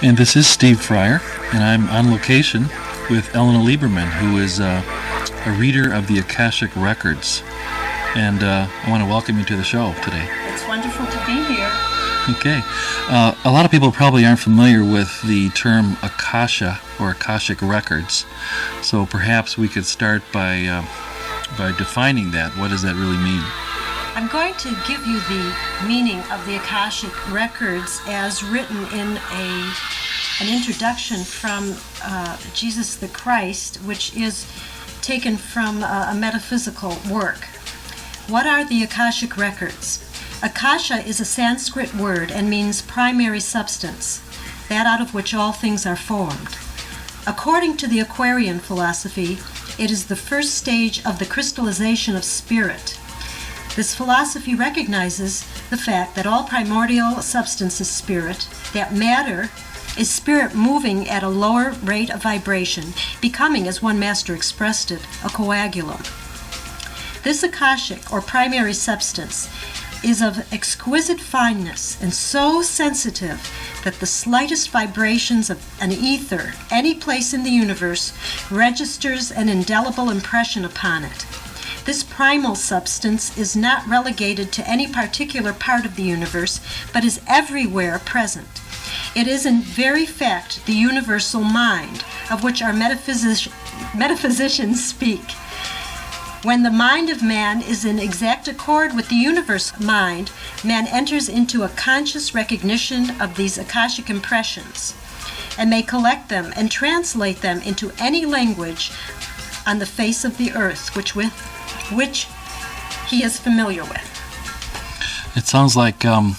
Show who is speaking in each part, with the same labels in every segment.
Speaker 1: And this is Steve Fryer, and I'm on location with Ellena Lieberman, who is a reader of the Akashic Records. And I want to welcome you to the show today.
Speaker 2: It's wonderful to be here.
Speaker 1: Okay. A lot of people probably aren't familiar with the term Akasha or Akashic Records, so perhaps we could start by defining that. What does that really mean?
Speaker 2: I'm going to give you the meaning of the Akashic Records as written in an introduction from Jesus the Christ, which is taken from a metaphysical work. What are the Akashic Records? Akasha is a Sanskrit word and means primary substance, that out of which all things are formed. According to the Aquarian philosophy, it is the first stage of the crystallization of spirit. This philosophy recognizes the fact that all primordial substance is spirit, that matter is spirit moving at a lower rate of vibration, becoming, as one master expressed it, a coagulum. This Akashic, or primary substance, is of exquisite fineness and so sensitive that the slightest vibrations of an ether, any place in the universe, registers an indelible impression upon it. This primal substance is not relegated to any particular part of the universe, but is everywhere present. It is in very fact the universal mind, of which our metaphysicians speak. When the mind of man is in exact accord with the universal mind, man enters into a conscious recognition of these Akashic impressions, and may collect them and translate them into any language on the face of the earth which he is familiar with.
Speaker 1: It sounds like I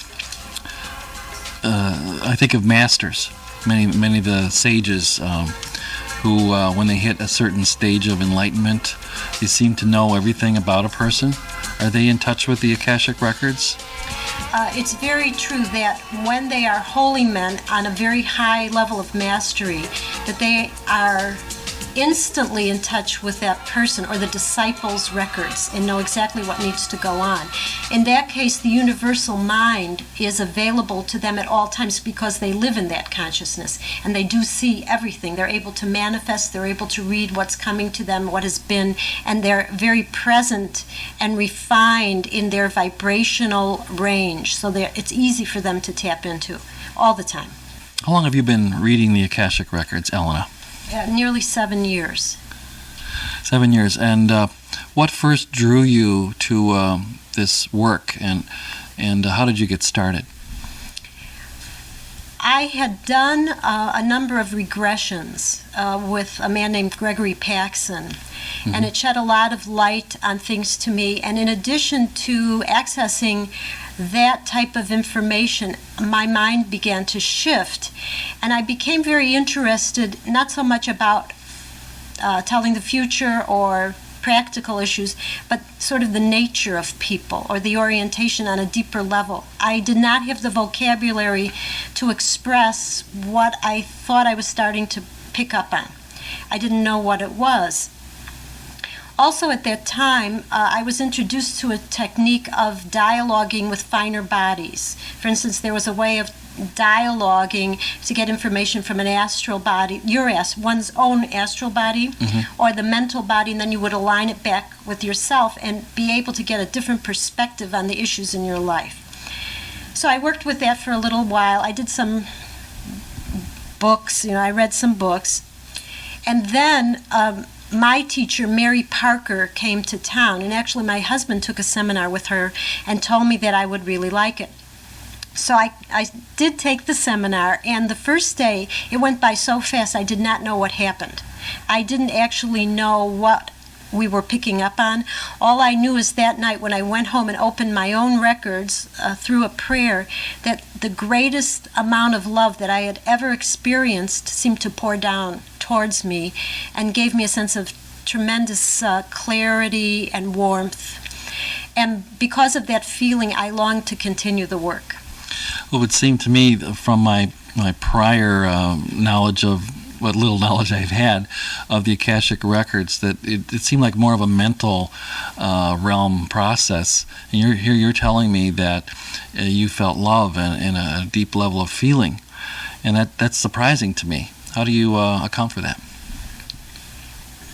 Speaker 1: think of masters, many of the sages who, when they hit a certain stage of enlightenment, they seem to know everything about a person. Are they in touch with the Akashic Records?
Speaker 2: It's very true that when they are holy men on a very high level of mastery, that they are instantly in touch with that person or the disciple's records and know exactly what needs to go on. In that case, the universal mind is available to them at all times because they live in that consciousness and they do see everything. They're able to manifest, they're able to read what's coming to them, what has been, and they're very present and refined in their vibrational range, so it's easy for them to tap into all the time.
Speaker 1: How long have you been reading the Akashic Records, Ellena?
Speaker 2: Nearly 7 years.
Speaker 1: 7 years. And what first drew you to this work, and how did you get started?
Speaker 2: I had done a number of regressions with a man named Gregory Paxson, mm-hmm. and it shed a lot of light on things to me. And in addition to accessing that type of information, my mind began to shift, and I became very interested, not so much about telling the future or practical issues, but sort of the nature of people or the orientation on a deeper level. I did not have the vocabulary to express what I thought I was starting to pick up on. I didn't know what it was. Also at that time, I was introduced to a technique of dialoguing with finer bodies. For instance, there was a way of dialoguing to get information from an astral body, one's own astral body, mm-hmm. or the mental body, and then you would align it back with yourself and be able to get a different perspective on the issues in your life. So I worked with that for a little while. I did some books, I read some books, and then my teacher, Mary Parker, came to town, and actually my husband took a seminar with her and told me that I would really like it. So I did take the seminar, and the first day, it went by so fast I did not know what happened. I didn't actually know what we were picking up on. All I knew is that night when I went home and opened my own records through a prayer, that the greatest amount of love that I had ever experienced seemed to pour down towards me and gave me a sense of tremendous clarity and warmth. And because of that feeling, I longed to continue the work.
Speaker 1: Well, it would seem to me from my prior knowledge of what little knowledge I've had of the Akashic Records, that it seemed like more of a mental realm process. And you're telling me that you felt love and a deep level of feeling. And that's surprising to me. How do you account for that?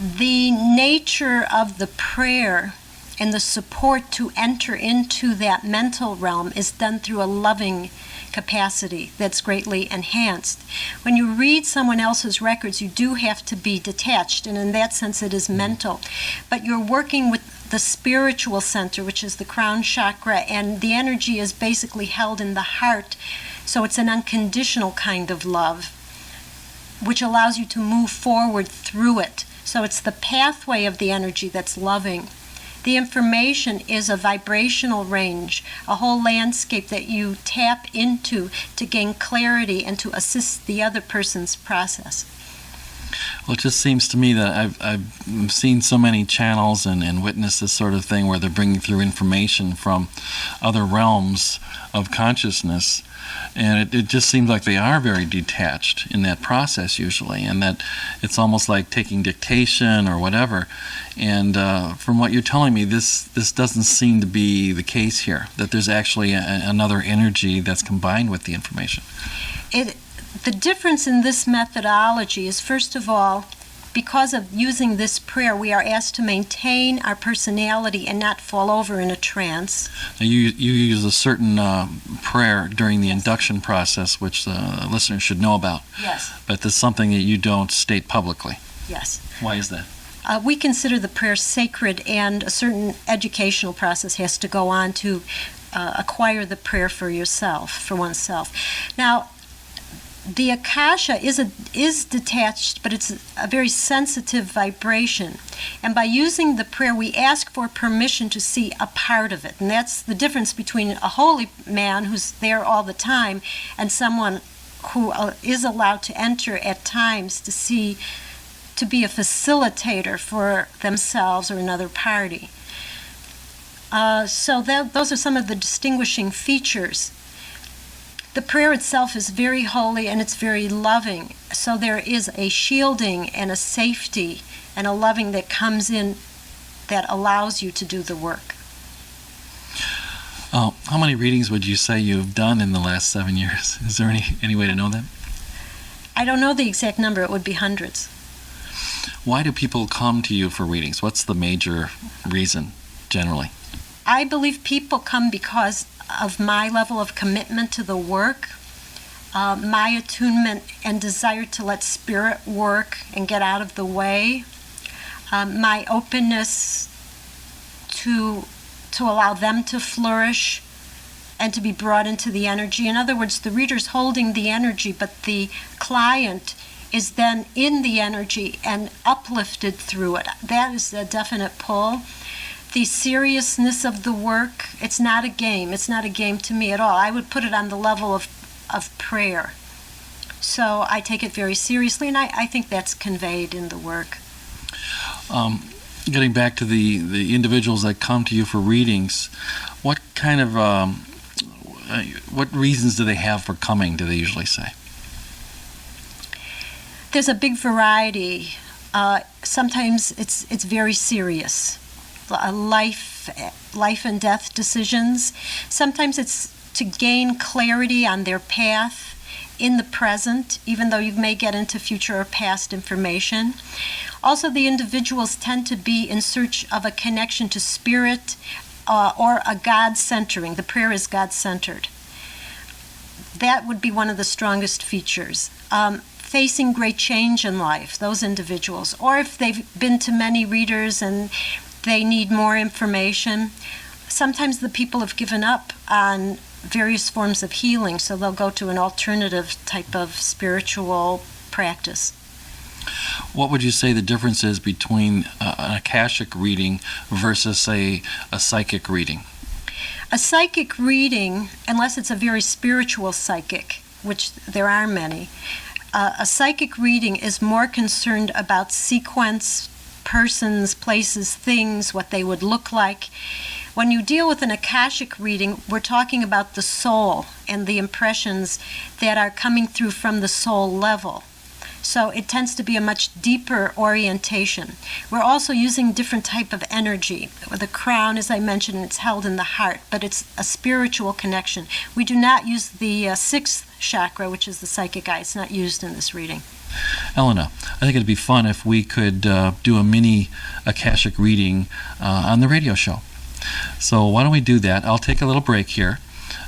Speaker 2: The nature of the prayer and the support to enter into that mental realm is done through a loving capacity that's greatly enhanced. When you read someone else's records, you do have to be detached, and in that sense it is mental. But you're working with the spiritual center, which is the crown chakra, and the energy is basically held in the heart, so it's an unconditional kind of love, which allows you to move forward through it. So it's the pathway of the energy that's loving. The information is a vibrational range, a whole landscape that you tap into to gain clarity and to assist the other person's process.
Speaker 1: Well, it just seems to me that I've seen so many channels and witnessed this sort of thing where they're bringing through information from other realms of consciousness, and it just seems like they are very detached in that process usually, and that it's almost like taking dictation or whatever. And from what you're telling me, this doesn't seem to be the case here, that there's actually another energy that's combined with the information.
Speaker 2: The difference in this methodology is, first of all, because of using this prayer, we are asked to maintain our personality and not fall over in a trance.
Speaker 1: Now you use a certain prayer during the induction process, which the listeners should know about.
Speaker 2: Yes.
Speaker 1: But there's something that you don't state publicly.
Speaker 2: Yes.
Speaker 1: Why is that?
Speaker 2: We consider the prayer sacred, and a certain educational process has to go on to acquire the prayer for yourself, for oneself. Now, the Akasha is detached, but it's a very sensitive vibration. And by using the prayer, we ask for permission to see a part of it. And that's the difference between a holy man who's there all the time and someone who is allowed to enter at times to be a facilitator for themselves or another party. So those are some of the distinguishing features. The prayer itself is very holy and it's very loving. So there is a shielding and a safety and a loving that comes in that allows you to do the work.
Speaker 1: How many readings would you say you've done in the last 7 years? Is there any way to know that?
Speaker 2: I don't know the exact number. It would be hundreds.
Speaker 1: Why do people come to you for readings? What's the major reason, generally?
Speaker 2: I believe people come because of my level of commitment to the work, my attunement and desire to let spirit work and get out of the way, my openness to allow them to flourish and to be brought into the energy. In other words, the reader's holding the energy, but the client is then in the energy and uplifted through it. That is a definite pull. The seriousness of the work, it's not a game. It's not a game to me at all. I would put it on the level of prayer. So I take it very seriously, and I think that's conveyed in the work.
Speaker 1: Getting back to the individuals that come to you for readings, what kind of what reasons do they have for coming, do they usually say?
Speaker 2: There's a big variety. Sometimes it's very serious. Life and death decisions. Sometimes it's to gain clarity on their path in the present, even though you may get into future or past information. Also, the individuals tend to be in search of a connection to spirit or a God-centering. The prayer is God-centered. That would be one of the strongest features. Facing great change in life, those individuals. Or if they've been to many readers and they need more information. Sometimes the people have given up on various forms of healing, so they'll go to an alternative type of spiritual practice.
Speaker 1: What would you say the difference is between an Akashic reading versus a psychic reading?
Speaker 2: A psychic reading, unless it's a very spiritual psychic, which there are many, a psychic reading is more concerned about sequence, persons, places, things, what they would look like. When you deal with an Akashic reading, we're talking about the soul and the impressions that are coming through from the soul level. So it tends to be a much deeper orientation. We're also using different type of energy. The crown, as I mentioned, it's held in the heart, but it's a spiritual connection. We do not use the sixth chakra, which is the psychic eye. It's not used in this reading.
Speaker 1: Ellena, I think it'd be fun if we could do a mini Akashic reading on the radio show. So why don't we do that? I'll take a little break here.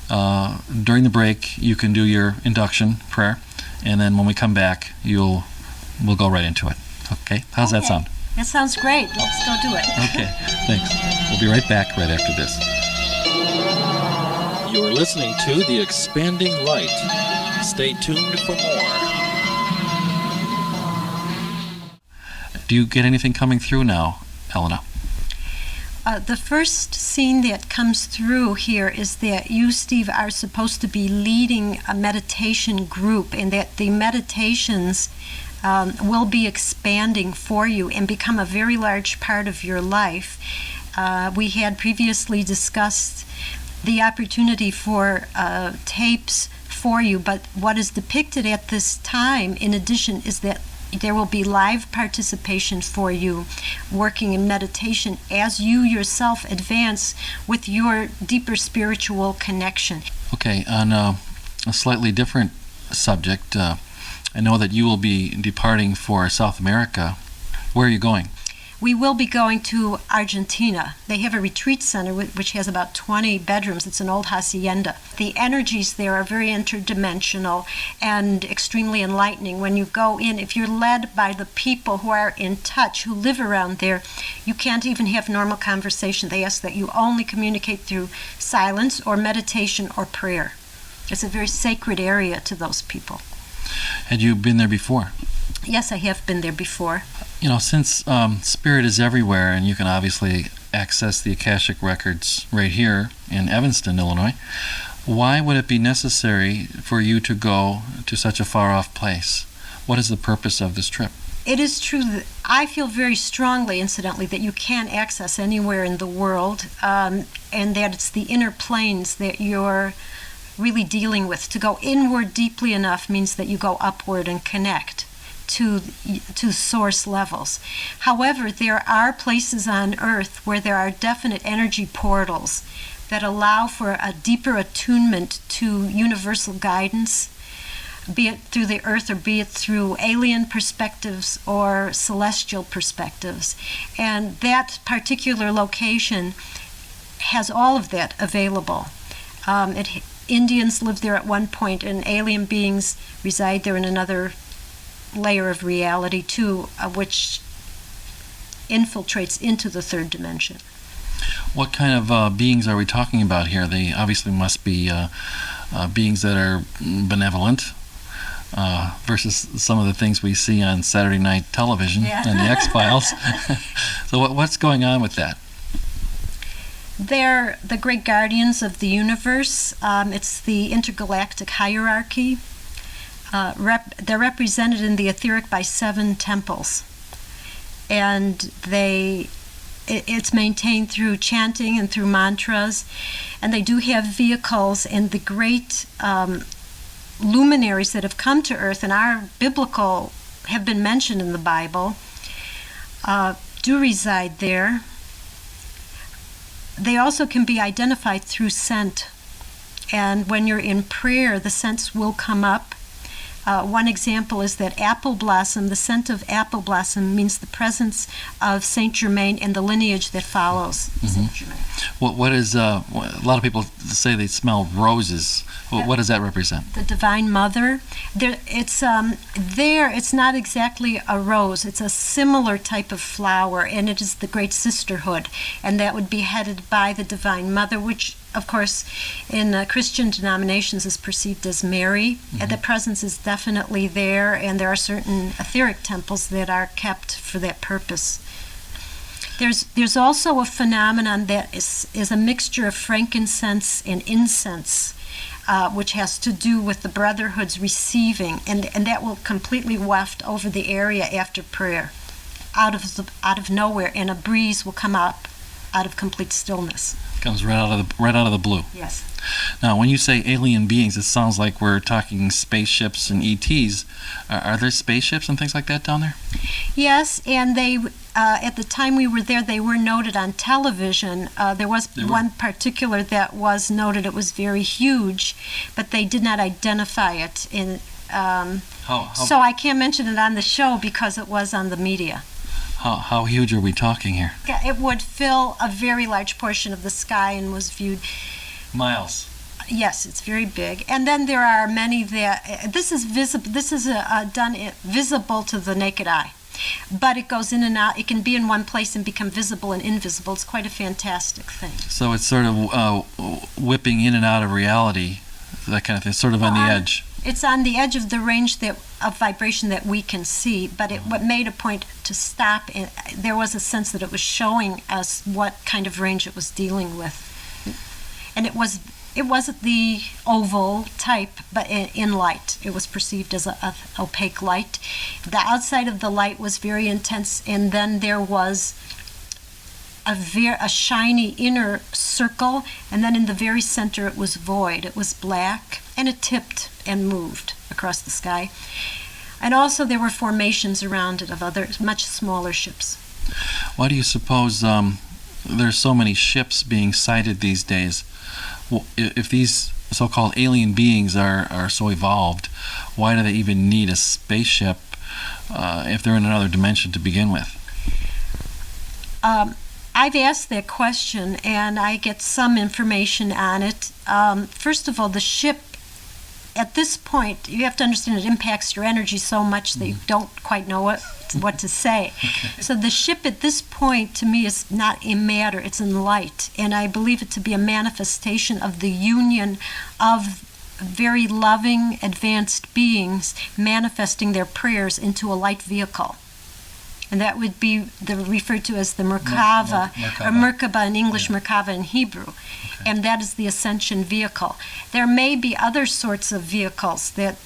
Speaker 1: During the break, you can do your induction prayer, and then when we come back, we'll go right into it. Okay? How's that sound?
Speaker 2: That sounds great. Let's go do it.
Speaker 1: Okay, thanks. We'll be right back right after this.
Speaker 3: You're listening to The Expanding Light. Stay tuned for more.
Speaker 1: Do you get anything coming through now, Ellena?
Speaker 2: The first scene that comes through here is that you, Steve, are supposed to be leading a meditation group, and that the meditations will be expanding for you and become a very large part of your life. We had previously discussed the opportunity for tapes for you, but what is depicted at this time, in addition, is that there will be live participation for you working in meditation as you yourself advance with your deeper spiritual connection.
Speaker 1: Okay, on a slightly different subject, I know that you will be departing for South America. Where are you going?
Speaker 2: We will be going to Argentina. They have a retreat center which has about 20 bedrooms. It's an old hacienda. The energies there are very interdimensional and extremely enlightening. When you go in, if you're led by the people who are in touch, who live around there, you can't even have normal conversation. They ask that you only communicate through silence or meditation or prayer. It's a very sacred area to those people.
Speaker 1: Had you been there before?
Speaker 2: Yes, I have been there before.
Speaker 1: You know, since spirit is everywhere, and you can obviously access the Akashic Records right here in Evanston, Illinois, why would it be necessary for you to go to such a far-off place? What is the purpose of this trip?
Speaker 2: It is true that I feel very strongly, incidentally, that you can access anywhere in the world, and that it's the inner planes that you're really dealing with. To go inward deeply enough means that you go upward and connect to source levels. However, there are places on Earth where there are definite energy portals that allow for a deeper attunement to universal guidance, be it through the Earth or be it through alien perspectives or celestial perspectives. And that particular location has all of that available. Indians lived there at one point, and alien beings reside there in another layer of reality too, which infiltrates into the third dimension.
Speaker 1: What kind of beings are we talking about here? They obviously must be beings that are benevolent versus some of the things we see on Saturday night television and the X-Files. So what's going on with that?
Speaker 2: They're the great guardians of the universe. It's the intergalactic hierarchy. They're represented in the etheric by 7 temples, and it's maintained through chanting and through mantras, and they do have vehicles, and the great luminaries that have come to Earth and are biblical, have been mentioned in the Bible, do reside there. They also can be identified through scent, and when you're in prayer, the scents will come up. One example is that apple blossom, the scent of apple blossom means the presence of Saint Germain and the lineage that follows Saint Germain.
Speaker 1: What is, a lot of people say they smell roses. What does that represent?
Speaker 2: The Divine Mother. It's not exactly a rose. It's a similar type of flower, and it is the Great Sisterhood, and that would be headed by the Divine Mother, which, of course, in Christian denominations is perceived as Mary. And the presence is definitely there, and there are certain etheric temples that are kept for that purpose. There's also a phenomenon that is a mixture of frankincense and incense, which has to do with the brotherhoods receiving, and that will completely waft over the area after prayer, out of nowhere, and a breeze will come up out of complete stillness.
Speaker 1: Comes right out of the blue.
Speaker 2: Yes.
Speaker 1: Now, when you say alien beings, it sounds like we're talking spaceships and ETs. Are there spaceships and things like that down there?
Speaker 2: Yes, and they, at the time we were there, they were noted on television. There was one particular that was noted. It was very huge, but they did not identify it. So I can't mention it on the show because it was on the media.
Speaker 1: How huge are we talking here?
Speaker 2: Yeah, it would fill a very large portion of the sky and was viewed.
Speaker 1: Miles.
Speaker 2: Yes, it's very big. And then there are many that this is visible. This is visible to the naked eye, but it goes in and out. It can be in one place and become visible and invisible. It's quite a fantastic thing.
Speaker 1: So it's sort of whipping in and out of reality, that kind of thing. Sort of on the edge.
Speaker 2: It's on the edge of the range of vibration that we can see, but what made a point to stop, there was a sense that it was showing us what kind of range it was dealing with. And it wasn't the oval type, but in light. It was perceived as a opaque light. The outside of the light was very intense, and then there was a shiny inner circle, and then in the very center it was void. It was black, and it tipped and moved across the sky. And also there were formations around it of other much smaller ships.
Speaker 1: Why do you suppose there's so many ships being sighted these days? Well, if these so-called alien beings are so evolved, why do they even need a spaceship if they're in another dimension to begin with?
Speaker 2: I've asked that question, and I get some information on it. First of all, the ship, at this point, you have to understand it impacts your energy so much that you don't quite know what to say.
Speaker 1: Okay.
Speaker 2: So the ship at this point, to me, is not in matter, it's in light. And I believe it to be a manifestation of the union of very loving, advanced beings manifesting their prayers into a light vehicle. And that would be referred to as the Merkava, or Merkaba in English, yeah. Merkava in Hebrew. Okay. And that is the ascension vehicle. There may be other sorts of vehicles that,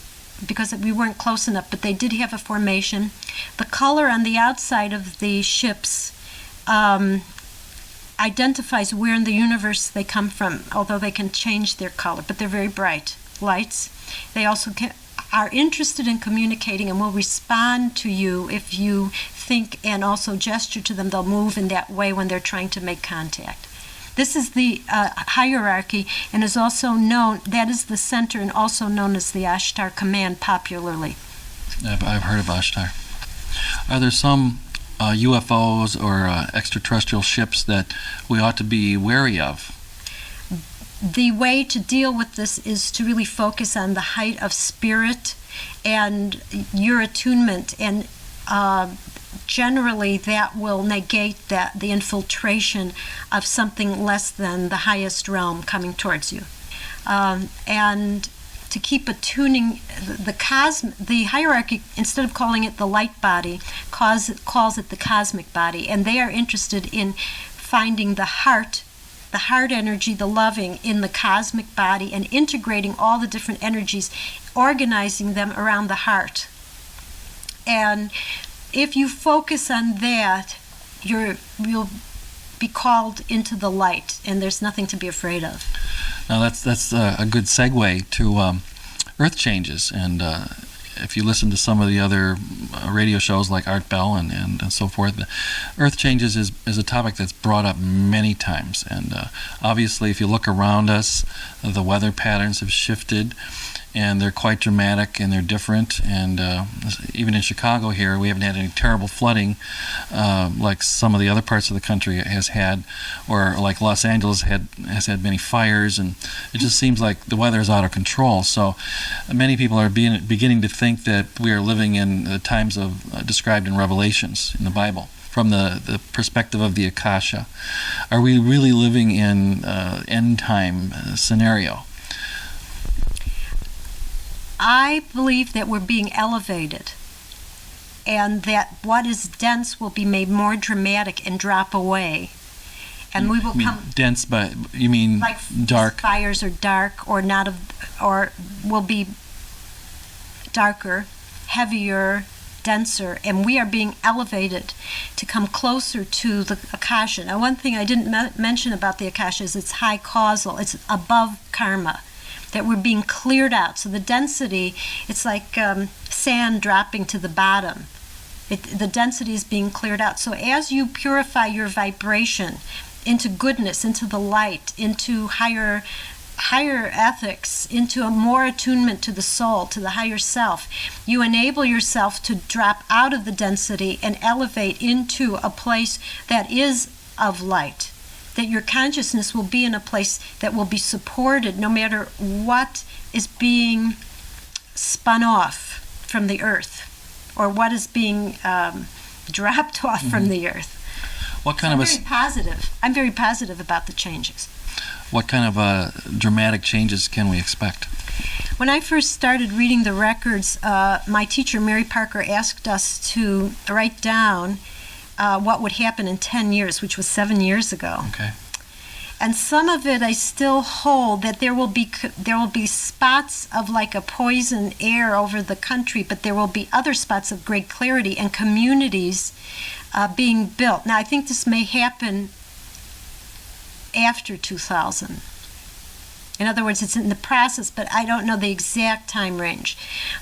Speaker 2: because we weren't close enough, but they did have a formation. The color on the outside of the ships identifies where in the universe they come from, although they can change their color, but they're very bright lights. They also are interested in communicating and will respond to you if you think and also gesture to them. They'll move in that way when they're trying to make contact. This is the hierarchy, and is also known, that is the center, and also known as the Ashtar Command popularly.
Speaker 1: I've heard of Ashtar. Are there some UFOs or extraterrestrial ships that we ought to be wary of?
Speaker 2: The way to deal with this is to really focus on the height of spirit and your attunement, and generally that will negate the infiltration of something less than the highest realm coming towards you. And to keep attuning the hierarchy, instead of calling it the light body, calls it the cosmic body, and they are interested in finding the heart energy, the loving, in the cosmic body, and integrating all the different energies, organizing them around the heart. And if you focus on that, you'll be called into the light, and there's nothing to be afraid of.
Speaker 1: Now that's a good segue to Earth Changes, and if you listen to some of the other radio shows like Art Bell and so forth, Earth Changes is a topic that's brought up many times, and obviously if you look around us, the weather patterns have shifted, and they're quite dramatic and they're different, and even in Chicago here we haven't had any terrible flooding like some of the other parts of the country has had, or like Los Angeles has had many fires, and it just seems like the weather is out of control. So many people are beginning to think that we are living in the times of described in Revelations in the Bible, from the perspective of the Akasha. Are we really living in end time scenario?
Speaker 2: I believe that we're being elevated, and that what is dense will be made more dramatic and drop away, and we will come
Speaker 1: dense, but you mean
Speaker 2: like
Speaker 1: dark?
Speaker 2: Fires are dark, or will be darker, heavier, denser, and we are being elevated to come closer to the Akasha. Now, one thing I didn't mention about the Akasha is it's high causal, it's above karma, that we're being cleared out. So the density, it's like sand dropping to the bottom. The density is being cleared out. So as you purify your vibration into goodness, into the light, into higher ethics, into a more attunement to the soul, to the higher self, you enable yourself to drop out of the density and elevate into a place that is of light, that your consciousness will be in a place that will be supported no matter what is being spun off from the earth or what is being dropped off from the earth.
Speaker 1: What kind of
Speaker 2: very positive. I'm very positive about the changes.
Speaker 1: What kind of dramatic changes can we expect?
Speaker 2: When I first started reading the records, my teacher, Mary Parker, asked us to write down what would happen in 10 years, which was 7 years ago.
Speaker 1: Okay.
Speaker 2: And some of it I still hold, that there will be spots of like a poison air over the country, but there will be other spots of great clarity and communities being built. Now, I think this may happen after 2000. In other words, it's in the process, but I don't know the exact time range.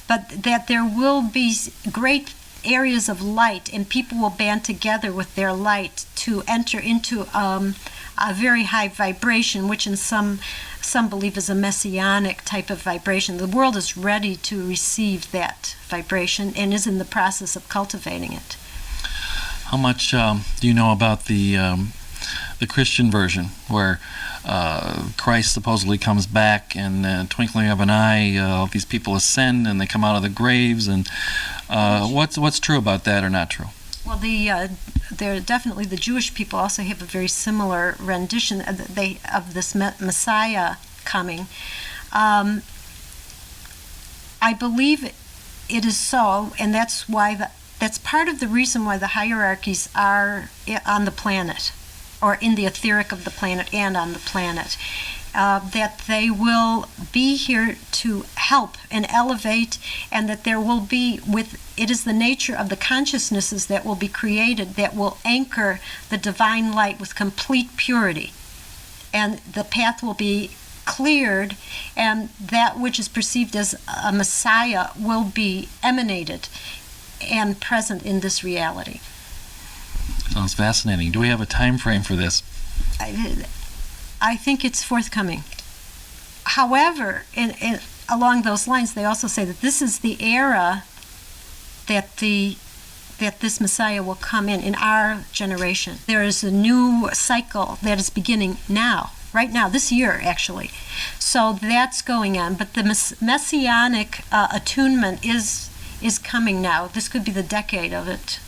Speaker 2: But that there will be great areas of light, and people will band together with their light to enter into a very high vibration, which in some believe is a messianic type of vibration. The world is ready to receive that vibration and is in the process of cultivating it.
Speaker 1: How much do you know about the Christian version, where Christ supposedly comes back, and twinkling of an eye, all these people ascend and they come out of the graves, and what's true about that or not true?
Speaker 2: Well, they're definitely, the Jewish people also have a very similar rendition of this Messiah coming. I believe it is so, and that's part of the reason why the hierarchies are on the planet, or in the etheric of the planet and on the planet. That they will be here to help and elevate, and that there will be, it is the nature of the consciousnesses that will be created that will anchor the divine light with complete purity. And the path will be cleared, and that which is perceived as a Messiah will be emanated and present in this reality.
Speaker 1: Sounds fascinating. Do we have a time frame for this?
Speaker 2: I think it's forthcoming. However, along those lines, they also say that this is the era that this Messiah will come in our generation. There is a new cycle that is beginning now, right now, this year actually. So that's going on. But the messianic attunement is coming now. This could be the decade of it.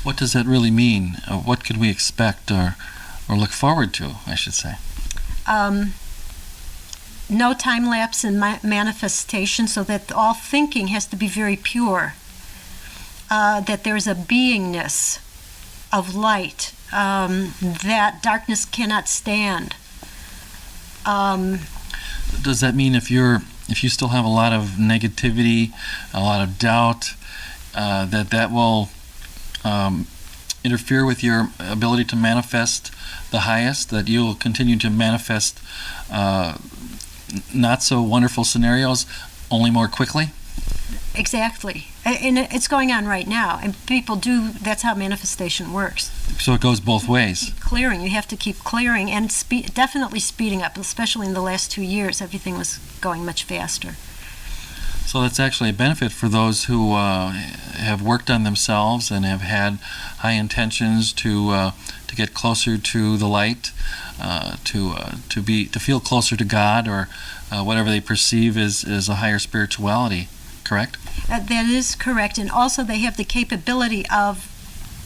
Speaker 1: What does that really mean? What could we expect or look forward to, I should say?
Speaker 2: No time lapse in manifestation, so that all thinking has to be very pure. That there's a beingness of light that darkness cannot stand.
Speaker 1: Does that mean if you still have a lot of negativity, a lot of doubt, that will interfere with your ability to manifest the highest, that you'll continue to manifest not so wonderful scenarios, only more quickly?
Speaker 2: Exactly. And it's going on right now. And people that's how manifestation works.
Speaker 1: So it goes both ways.
Speaker 2: Clearing. You have to keep clearing, and definitely speeding up, especially in the last 2 years. Everything was going much faster.
Speaker 1: So that's actually a benefit for those who have worked on themselves and have had high intentions to get closer to the light, to feel closer to God, or whatever they perceive as a higher spirituality. Correct?
Speaker 2: That is correct, and also they have the capability of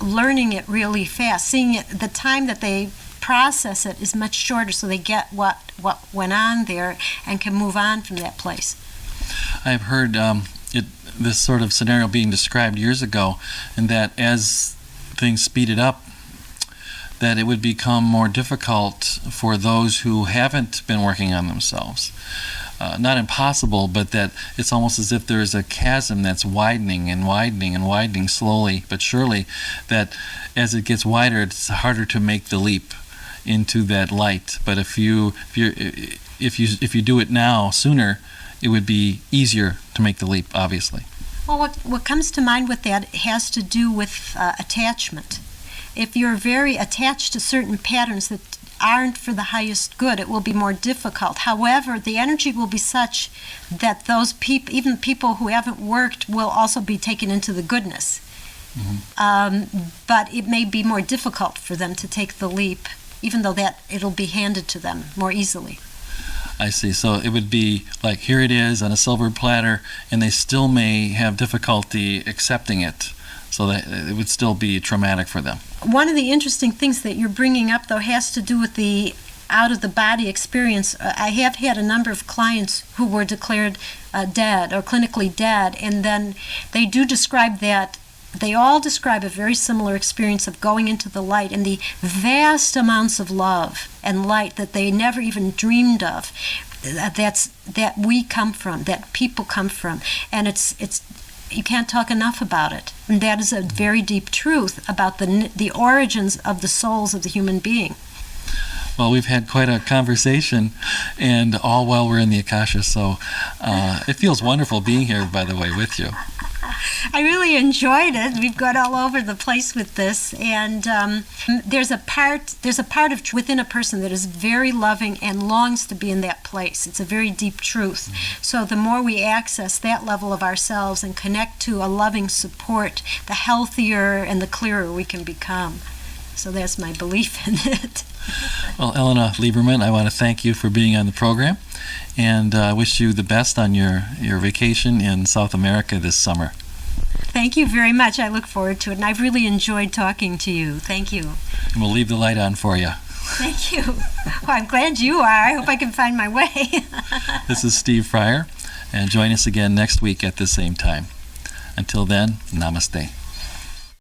Speaker 2: learning it really fast. Seeing it, the time that they process it is much shorter, so they get what went on there and can move on from that place.
Speaker 1: I've heard this sort of scenario being described years ago, and that as things speeded up, that it would become more difficult for those who haven't been working on themselves. not impossible, but that it's almost as if there is a chasm that's widening and widening and widening slowly but surely, that as it gets wider, it's harder to make the leap into that light. But if you do it now sooner, it would be easier to make the leap, obviously.
Speaker 2: Well, what comes to mind with that has to do with attachment. If you're very attached to certain patterns that aren't for the highest good, it will be more difficult. However, the energy will be such that those people, even people who haven't worked, will also be taken into the goodness. But it may be more difficult for them to take the leap, even though that it'll be handed to them more easily.
Speaker 1: I see. So it would be like, here it is on a silver platter, and they still may have difficulty accepting it. So that it would still be traumatic for them.
Speaker 2: One of the interesting things that you're bringing up, though, has to do with the out-of-the-body experience. I have had a number of clients who were declared dead or clinically dead, and then they do describe that. They all describe a very similar experience of going into the light and the vast amounts of love and light that they never even dreamed of. That we come from, that people come from, and it's. You can't talk enough about it. And that is a very deep truth about the origins of the souls of the human being.
Speaker 1: Well, we've had quite a conversation, and all while we're in the Akasha, so it feels wonderful being here, by the way, with you.
Speaker 2: I really enjoyed it. We've gone all over the place with this, and there's a part of within a person that is very loving and longs to be in that place. It's a very deep truth. So the more we access that level of ourselves and connect to a loving support, the healthier and the clearer we can become. So that's my belief in it.
Speaker 1: Well, Ellena Lieberman, I want to thank you for being on the program, and wish you the best on your vacation in South America this summer.
Speaker 2: Thank you very much. I look forward to it, and I've really enjoyed talking to you. Thank you.
Speaker 1: And we'll leave the light on for you.
Speaker 2: Thank you. Well, I'm glad you are. I hope I can find my way.
Speaker 1: This is Steve Fryer, and join us again next week at the same time. Until then, namaste.